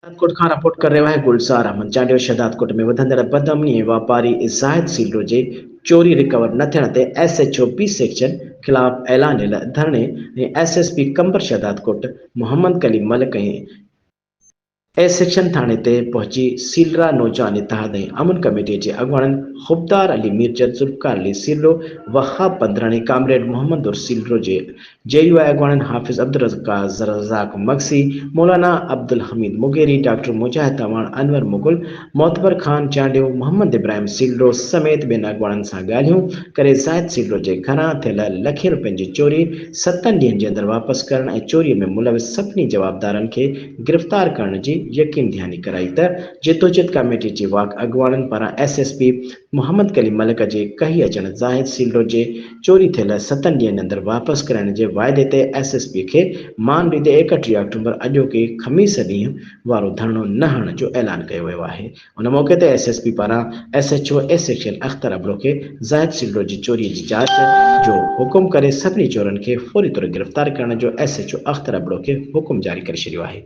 शहदादकोट खां रिपोर्ट करे रहियो आहे गुलज़ार अहमद। चांडियो शहदादकोट में वधंदड़ बदअमनी वापारी ज़ाहिद सीलो जे चोरी रिकवर न थियण ते एसएचओ बी सेक्शन ख़िलाफ़ ऐलानियल धरणे ऐं एसएसपी कंबर शहदादकोट मोहम्मद कलीम मलिक ऐं ए सेक्शन थाणे ते पहुची सीलरा नौजवान इतिहाद ऐं अमन कमेटी जे अॻुवाणनि ख़ुबदार अली मीरजत ज़ुल्फ़कार अली सीलो वहाब पंद्राणी कामरेड मोहम्मद उर सीलो जे जेयूआई अॻुवाणनि हाफ़िज़ अब्दुल रज़ाक मगसी मौलाना अब्दुल हमीद मुगेरी डॉक्टर मुजाहिद तवाण अनवर मुगल मोतबर खान चांडियो मोहम्मद इब्राहिम सीलो समेत ॿियनि अॻुवाणनि सां ॻाल्हियूं करे ज़ाहिद सीलो जे घरां थियल लखे रुपयनि जी चोरी 7 ॾींहनि जे अंदरि वापसि करण ऐं चोरीअ में मुलविस सभिनी जवाबदारनि खे गिरफ़्तार करण जी यकीन दहानी कराई त जितोजित कमेटी जे वाक अॻुवाणनि पारां एसएसपी मोहम्मद कलीम मलिक जे कही अचण ज़ाहिद सीलो जे चोरी थियल 7 ॾींहनि अंदरि वापसि करण जे वाइदे ते एसएसपी खे मान ॾींदे 31 अक्टूबर अॼोके ख़मीस ॾींहुं वारो धरणो न हणण जो ऐलान कयो वियो आहे। उन मौक़े ते एसएसपी पारां SHO A section Akhtar Abro खे ज़ाहिद सीलो जी चोरीअ जी जांच जो हुकुम करे सभिनी चोरनि खे फौरी तौर गिरफ़्तार करण जो एसएचओ अख्तर अबड़ो खे हुकुम जारी करे छॾियो आहे।